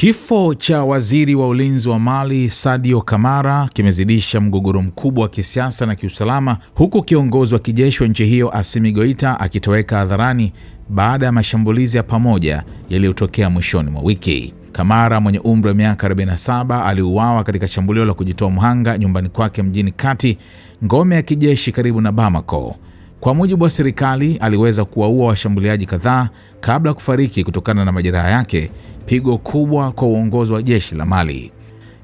Kifo cha waziri wa ulinzi wa Mali Sadio Kamara kimezidisha mgogoro mkubwa wa kisiasa na kiusalama, huku kiongozi wa kijeshi wa nchi hiyo Assimi Goita akitoweka hadharani baada ya mashambulizi ya pamoja yaliyotokea mwishoni mwa wiki. Kamara mwenye umri wa miaka 47 aliuawa katika shambulio la kujitoa mhanga nyumbani kwake mjini Kati, ngome ya kijeshi karibu na Bamako. Kwa mujibu wa serikali, aliweza kuwaua washambuliaji kadhaa kabla ya kufariki kutokana na majeraha yake, pigo kubwa kwa uongozi wa jeshi la Mali.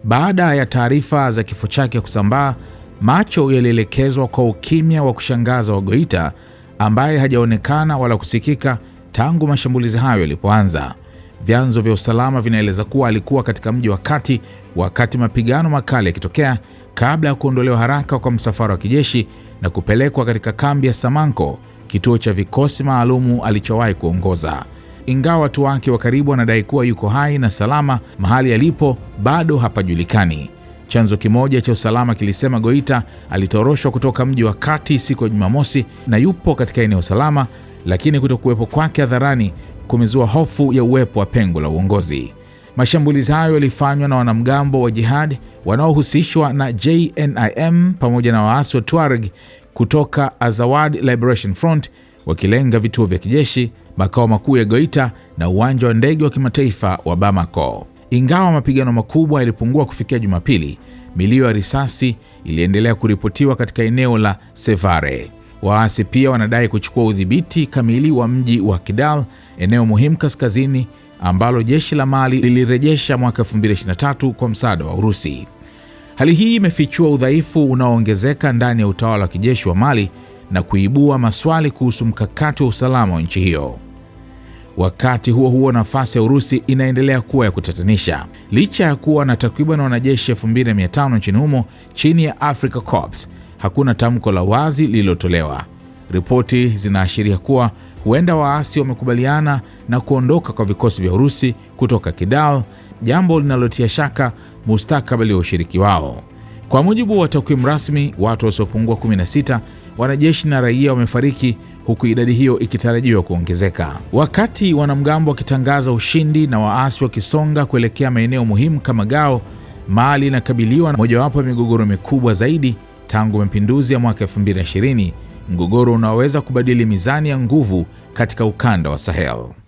Baada ya taarifa za kifo chake kusambaa, macho yalielekezwa kwa ukimya wa kushangaza wa Goita ambaye hajaonekana wala kusikika tangu mashambulizi hayo yalipoanza. Vyanzo vya usalama vinaeleza kuwa alikuwa katika mji wa Kati wakati mapigano makali yakitokea, kabla ya kuondolewa haraka kwa msafara wa kijeshi na kupelekwa katika kambi ya Samanko, kituo cha vikosi maalumu alichowahi kuongoza. Ingawa watu wake wa karibu wanadai kuwa yuko hai na salama, mahali alipo bado hapajulikani. Chanzo kimoja cha usalama kilisema Goita alitoroshwa kutoka mji wa Kati siku ya Jumamosi na yupo katika eneo salama, lakini kutokuwepo kwake hadharani kumezua hofu ya uwepo wa pengo la uongozi. Mashambulizi hayo yalifanywa na wanamgambo wa jihad wanaohusishwa na JNIM pamoja na waasi wa Tuareg kutoka Azawad Liberation Front, wakilenga vituo vya kijeshi, makao makuu ya Goita na uwanja wa ndege wa kimataifa wa Bamako. Ingawa mapigano makubwa yalipungua kufikia Jumapili, milio ya risasi iliendelea kuripotiwa katika eneo la Sevare. Waasi pia wanadai kuchukua udhibiti kamili wa mji wa Kidal, eneo muhimu kaskazini ambalo jeshi la Mali lilirejesha mwaka 2023 kwa msaada wa Urusi. Hali hii imefichua udhaifu unaoongezeka ndani ya utawala wa kijeshi wa Mali na kuibua maswali kuhusu mkakati wa usalama wa nchi hiyo. Wakati huo huo, nafasi ya Urusi inaendelea kuwa ya kutatanisha. Licha ya kuwa na takriban wanajeshi 2500 nchini humo chini ya Africa Corps, hakuna tamko la wazi lililotolewa. Ripoti zinaashiria kuwa huenda waasi wamekubaliana na kuondoka kwa vikosi vya Urusi kutoka Kidal, jambo linalotia shaka mustakabali wa ushiriki wao. Kwa mujibu wa takwimu rasmi, watu wasiopungua 16 wanajeshi na raia wamefariki, huku idadi hiyo ikitarajiwa kuongezeka. Wakati wanamgambo wakitangaza ushindi na waasi wakisonga kuelekea maeneo muhimu kama Gao, Mali inakabiliwa na mojawapo ya migogoro mikubwa zaidi tangu mapinduzi ya mwaka 2020, mgogoro unaoweza kubadili mizani ya nguvu katika ukanda wa Sahel.